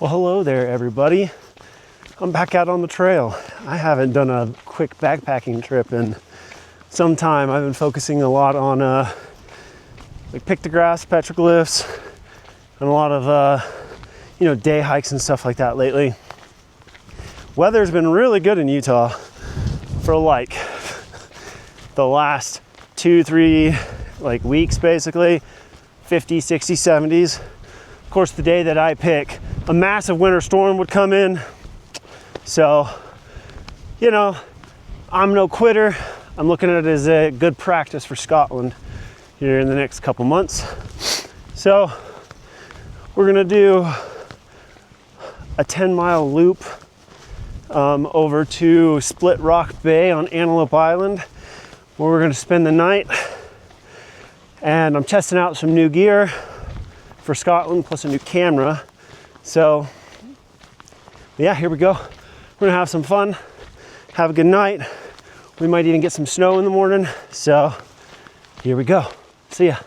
Well, hello there, everybody. I'm back out on the trail. I haven't done a quick backpacking trip in some time. I've been focusing a lot on like pictographs, petroglyphs, and a lot of day hikes and stuff like that lately. Weather's been really good in Utah for like the last 2-3 weeks, basically 50, 60, 70s. Of course, the day that I pick, a massive winter storm would come in. So, I'm no quitter. I'm looking at it as a good practice for Scotland here in the next couple months. So, we're gonna do a 10-mile loop over to Split Rock Bay on Antelope Island, where we're gonna spend the night. And I'm testing out some new gear for Scotland, plus a new camera. So yeah, here we go. We're gonna have some fun, have a good night. We might even get some snow in the morning. So here we go. See ya.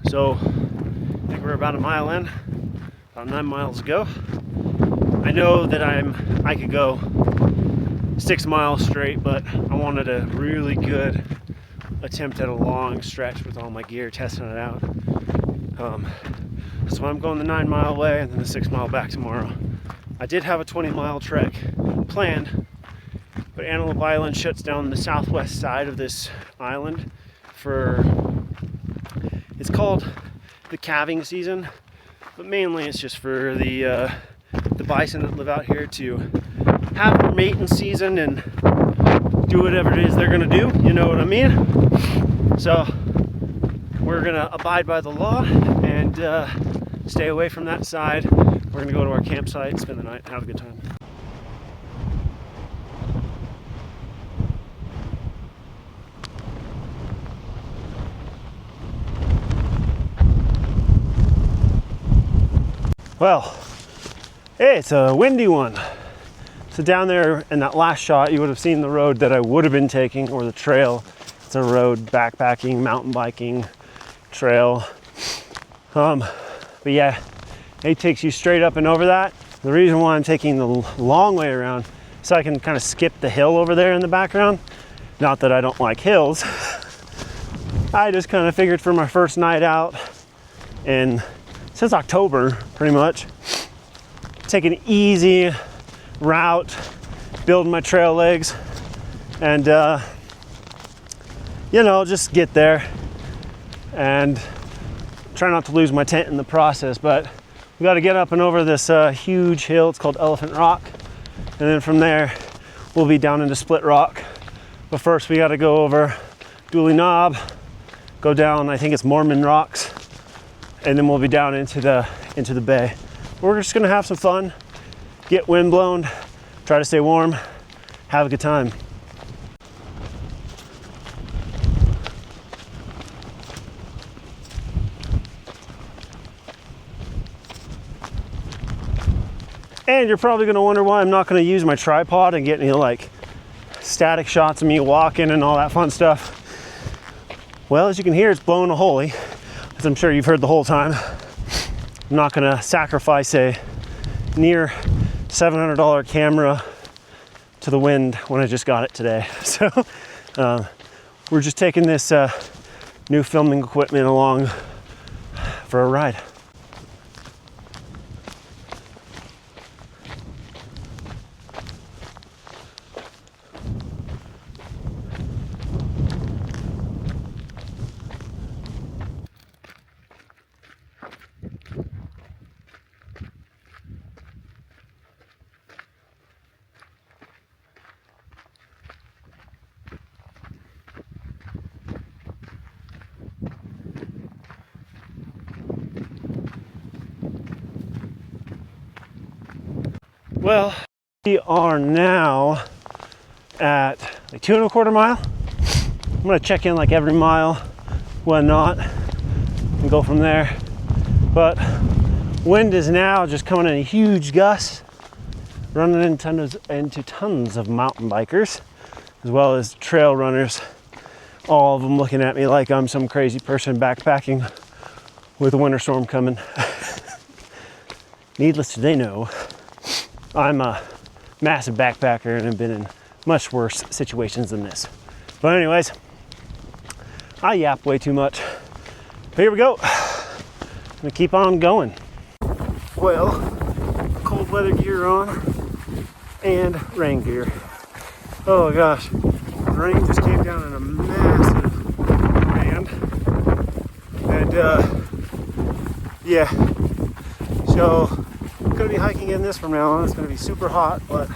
So, I think we're about a mile in, about 9 miles to go. I know that I could go 6 miles straight, but I wanted a really good attempt at a long stretch with all my gear, testing it out. So I'm going the 9-mile way and then the 6-mile back tomorrow. I did have a 20-mile trek planned, but Antelope Island shuts down the southwest side of this island for, it's called the calving season, but mainly it's just for the bison that live out here to have their mating season and do whatever it is they're gonna do, you know what I mean? So we're gonna abide by the law and stay away from that side. We're gonna go to our campsite, spend the night, have a good time. Well, hey, it's a windy one. So down there in that last shot, you would have seen the road that I would have been taking, or the trail. It's a road, backpacking, mountain biking trail. But yeah, it takes you straight up and over that. The reason why I'm taking the long way around, so I can kind of skip the hill over there in the background. Not that I don't like hills. I just kind of figured for my first night out since October, pretty much, take an easy route, build my trail legs, and just get there and try not to lose my tent in the process. But we got to get up and over this huge hill. It's called Elephant Rock, and then from there we'll be down into Split Rock. But first we got to go over Dooley Knob, go down, I think it's Mormon Rocks, and then we'll be down into the bay. We're just gonna have some fun, get wind blown, try to stay warm, have a good time. And you're probably gonna wonder why I'm not gonna use my tripod and get any static shots of me walking and all that fun stuff. Well, as you can hear, it's blowing a holy, as I'm sure you've heard the whole time. I'm not gonna sacrifice a near $700 camera to the wind when I just got it today. So we're just taking this new filming equipment along for a ride. Well, we are now at like 2.25 miles. I'm gonna check in like every mile, whatnot, and go from there. But wind is now just coming in huge gusts, running into tons of mountain bikers, as well as trail runners. All of them looking at me like I'm some crazy person backpacking with a winter storm coming. Needless to say, no. I'm a massive backpacker and have been in much worse situations than this. But anyways, I yap way too much. Here we go. I'm gonna keep on going. Well, cold weather gear on and rain gear. Oh gosh, the rain just came down in a massive band. And yeah, so I'm gonna be hiking in this from now on. It's gonna be super hot, but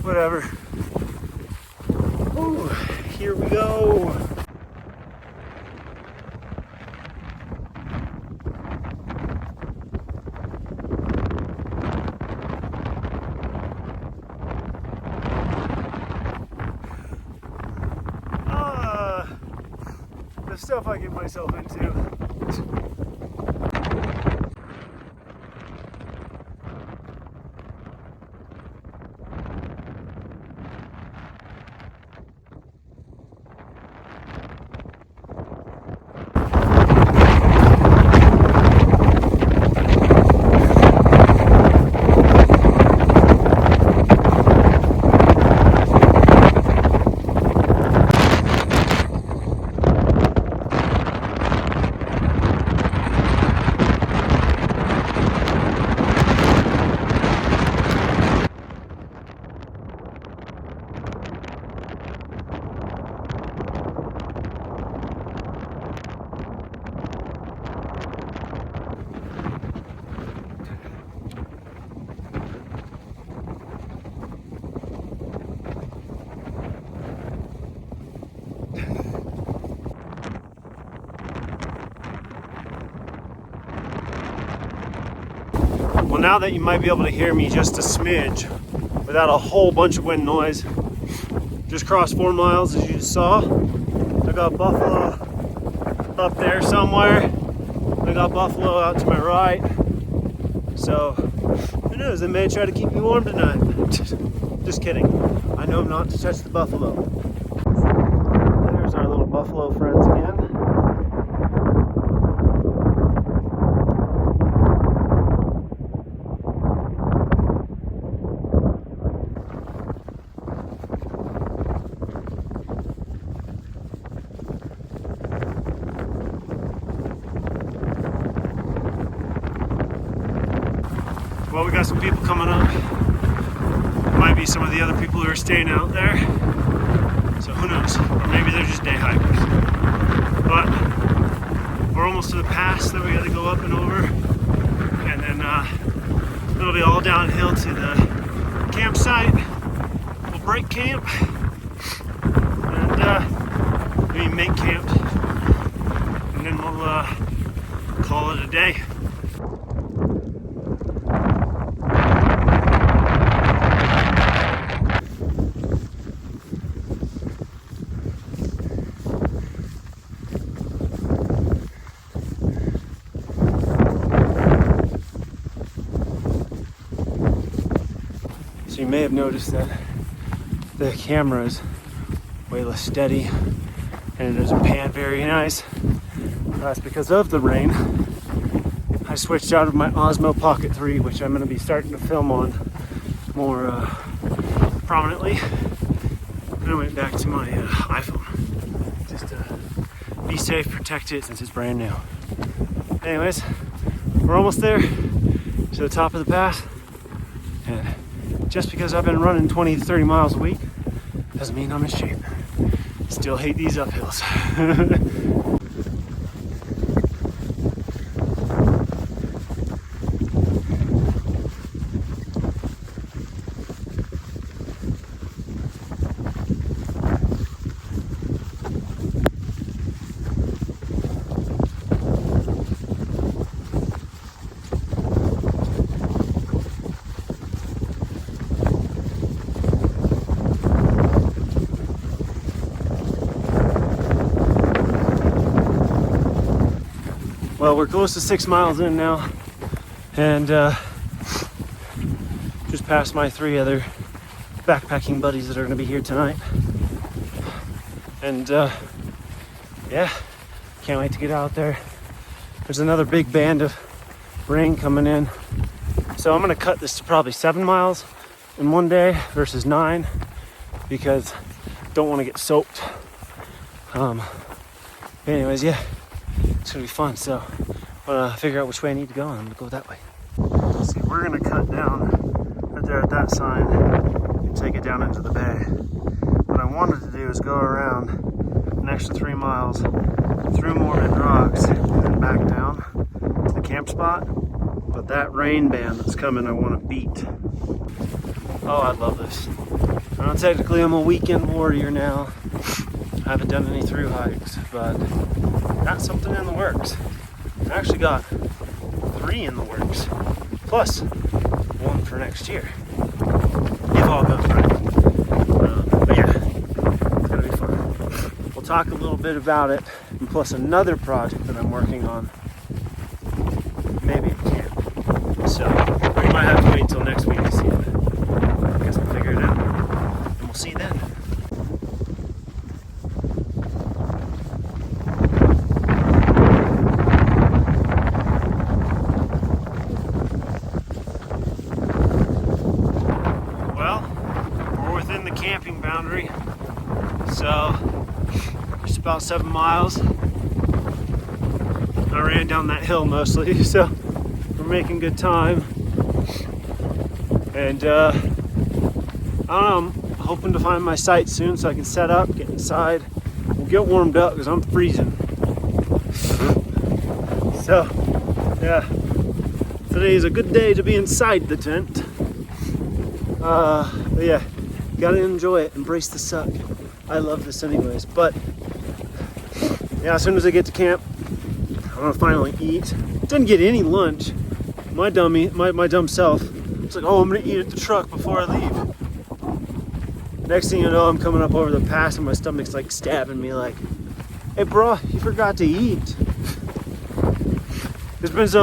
whatever. Ooh, here we go. The stuff I get myself into. Well, now that you might be able to hear me just a smidge without a whole bunch of wind noise, just crossed 4 miles as you just saw. I got buffalo up there somewhere. I got buffalo out to my right. So who knows, they may try to keep me warm tonight. Just kidding. I know not to touch the buffalo. There's our little buffalo friends again. Well, we got some people coming up. Might be some of the other people who are staying out there. So who knows? Or maybe they're just day hikers. But we're almost to the pass that we got to go up and over. And then it'll be all downhill to the campsite. We'll break camp. And maybe make camp. And then we'll call it a day. You may have noticed that the camera is way less steady and it doesn't pan very nice. That's because of the rain. I switched out of my Osmo Pocket 3, which I'm going to be starting to film on more prominently. And I went back to my iPhone just to be safe, protect it since it's brand new. Anyways, we're almost there to the top of the pass. And just because I've been running 20 to 30 miles a week doesn't mean I'm in shape. Still hate these uphills. Well, we're close to 6 miles in now, and just passed my 3 other backpacking buddies that are going to be here tonight. And yeah, can't wait to get out there. There's another big band of rain coming in, so I'm going to cut this to probably 7 miles in one day versus 9, because I don't want to get soaked. Anyways, yeah, it's gonna be fun. So I'm gonna figure out which way I need to go, and I'm gonna go that way. See, we're gonna cut down right there at that sign and take it down into the bay. What I wanted to do is go around an extra 3 miles through Mormon Rocks and then back down to the camp spot. But that rain band that's coming, I want to beat. Oh, I love this. Now, technically, I'm a weekend warrior now. I haven't done any through hikes, but got something in the works. I actually got 3 in the works, plus 1 for next year, if all goes right. But yeah, it's gonna be fun. We'll talk a little bit about it, and plus another project that I'm working on, maybe at camp. So we might have to wait till next week to see it. I guess we'll figure it out, and we'll see you then. Camping boundary, so just about 7 miles. I ran down that hill mostly, so we're making good time. And I don't know, I'm hoping to find my site soon so I can set up, get inside, and get warmed up because I'm freezing. So yeah, today is a good day to be inside the tent. But yeah, gotta enjoy it, embrace the suck. I love this anyways, but yeah, as soon as I get to camp, I'm gonna finally eat. Didn't get any lunch. My dumb self. It's like, oh, I'm gonna eat at the truck before I leave. Next thing you know, I'm coming up over the pass and my stomach's like stabbing me like, hey bro, you forgot to eat. It's been so